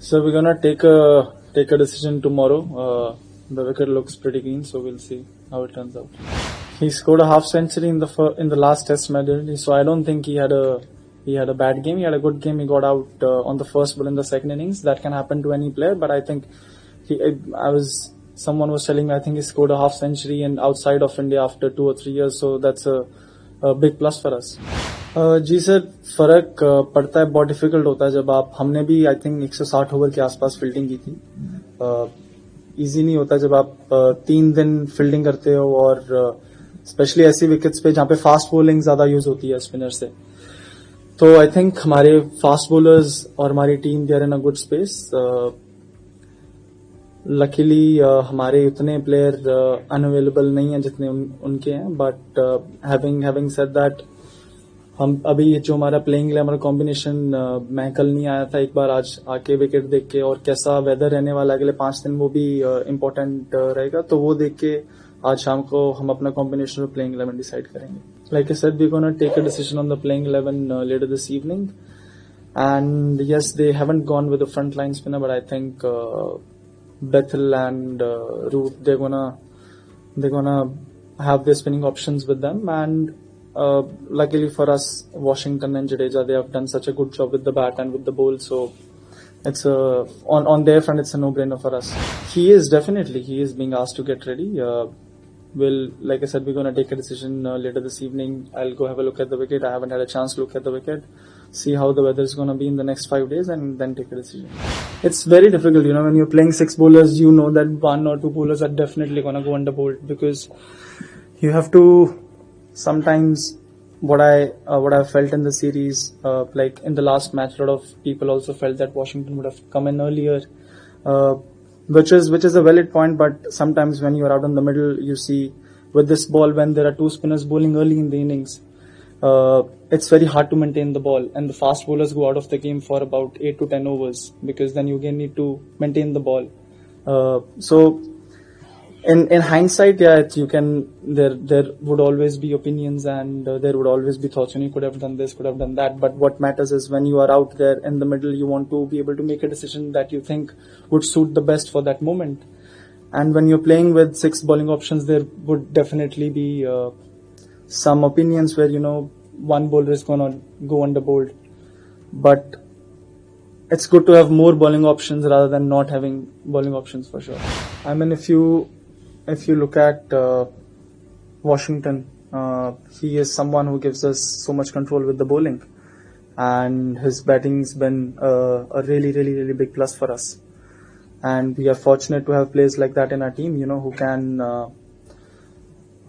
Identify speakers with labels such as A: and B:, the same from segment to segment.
A: So we're gonna take a decision tomorrow. The wicket looks pretty clean, so we'll see how it turns out. He scored a half century in the last Test match, so I don't think he had a bad game. He had a good game. He got out on the first ball in the second innings. That can happen to any player, but I think someone was telling me I think he scored a half century and outside of India after 2 or 3 years, so that's a big plus for us. जी sir, फर्क पड़ता है, बहुत difficult होता है जब हमने भी आई थिंक 160 ओवर के आसपास फील्डिंग की थी. इजी नहीं होता जब आप 3 दिन फील्डिंग करते हो और स्पेशली ऐसी विकेट्स पे जहां पे फास्ट बॉलिंग ज्यादा यूज होती है स्पिनर से. तो आई थिंक हमारे फास्ट बॉलर्स और हमारी team they are in a good space. Luckily हमारे उतने प्लेयर अनअवेलेबल नहीं है जितने उनके हैं, बट हैविंग सेड दैट हम अभी जो हमारा प्लेइंग हमारा कॉम्बिनेशन, मैं कल नहीं आया था, एक बार आज आके विकेट देख के और कैसा वेदर रहने वाला अगले 5 दिन वो भी इम्पोर्टेंट रहेगा, तो वो देख के आज शाम को हम अपना कॉम्बिनेशन और प्लेइंग 11 डिसाइड करेंगे. Like I said, we gonna take a decision on the playing 11 later this evening. And yes, they haven't gone with the front line spinner, but I think Bethel and Root, they're gonna have their spinning options with them, and luckily for us, Washington and Jadeja, they have done such a good job with the bat and with the bowl, so it's on their front, it's a no-brainer for us. He is being asked to get ready. Like I said, we're gonna take a decision later this evening. I'll go have a look at the wicket. I haven't had a chance to look at the wicket, see how the weather is gonna be in the next 5 days, and then take a decision. It's very difficult, when you're playing 6 bowlers, you know that 1 or 2 bowlers are definitely gonna go under bowled, because you have to sometimes what I felt in the series, like in the last match, a lot of people also felt that Washington would have come in earlier, which is a valid point, but sometimes when you are out in the middle, you see with this ball, when there are 2 spinners bowling early in the innings, it's very hard to maintain the ball, and the fast bowlers go out of the game for about 8 to 10 overs, because then you again need to maintain the ball. So in hindsight, yeah, there would always be opinions, and there would always be thoughts, you could have done this, could have done that, but what matters is when you are out there in the middle, you want to be able to make a decision that you think would suit the best for that moment. And when you're playing with 6 bowling options, there would definitely be some opinions where, one bowler is going to go under bowled, but it's good to have more bowling options rather than not having bowling options, for sure. I mean, if you look at Washington, he is someone who gives us so much control with the bowling, and his batting's been a really, really, really big plus for us. And we are fortunate to have players like that in our team,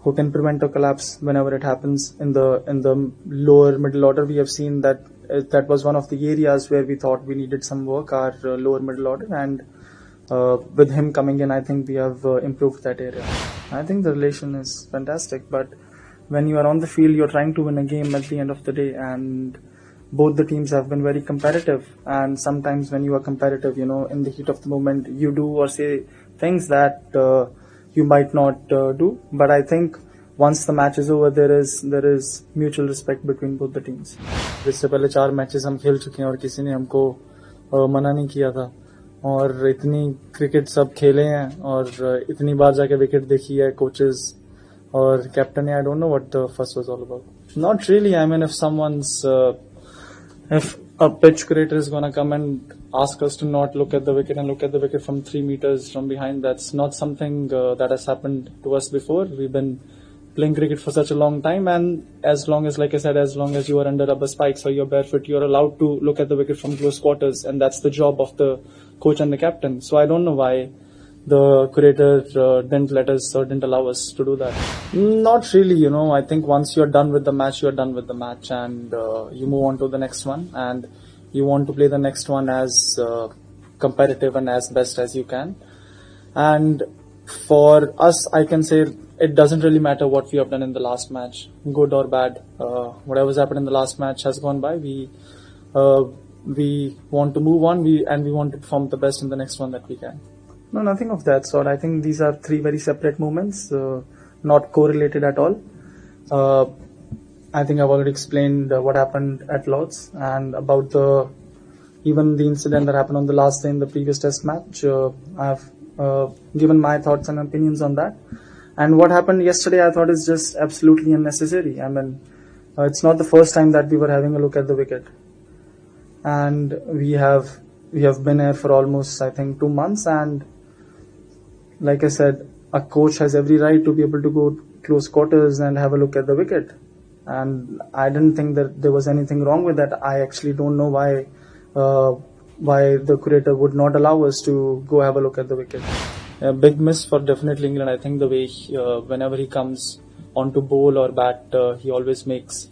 A: who can prevent a collapse whenever it happens in the lower middle order. We have seen that was one of the areas where we thought we needed some work, our lower middle order, and with him coming in, I think we have improved that area. I think the relation is fantastic, but when you are on the field, you're trying to win a game at the end of the day, and both the teams have been very competitive, and sometimes when you are competitive, in the heat of the moment, you do or say things that you might not do, but I think once the match is over, there is mutual respect between both the teams. इससे पहले 4 matches हम खेल चुके हैं और किसी ने हमको मना नहीं किया था, और इतनी क्रिकेट सब खेले हैं और इतनी बार जाके विकेट देखी है कोचेस और कैप्टन ने. I don't know what the fuss was all about. Not really. I mean, if a pitch creator is going to come and ask us to not look at the wicket and look at the wicket from 3 meters from behind, that's not something that has happened to us before. We've been playing cricket for such a long time, and as long as, like I said, as long as you are under rubber spikes or you're barefoot, you're allowed to look at the wicket from close quarters, and that's the job of the coach and the captain. So I don't know why the curator didn't let us or didn't allow us to do that. Not really, I think once you're done with the match, you're done with the match, and you move on to the next one, and you want to play the next one as competitive and as best as you can. And for us, I can say it doesn't really matter what we have done in the last match, good or bad. Whatever's happened in the last match has gone by. We want to move on, and we want to perform the best in the next one that we can. No, nothing of that sort. I think these are 3 very separate moments, not correlated at all. I think I've already explained what happened at Lord's, and about even the incident that happened on the last day in the previous test match, I've given my thoughts and opinions on that. And what happened yesterday, I thought is just absolutely unnecessary. I mean, it's not the first time that we were having a look at the wicket, and we have been here for almost, I think, 2 months. And like I said, a coach has every right to be able to go close quarters and have a look at the wicket. And I didn't think that there was anything wrong with that. I actually don't know why the curator would not allow us to go have a look at the wicket. A big miss for definitely England. I think the way whenever he comes onto bowl or bat, he always makes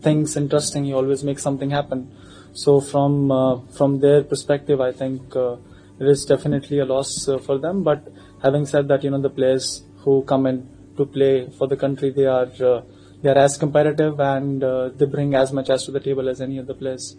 A: things interesting. He always makes something happen. So from their perspective, I think it is definitely a loss for them. But having said that, the players who come in to play for the country, they are as competitive, and they bring as much as to the table as any of the players.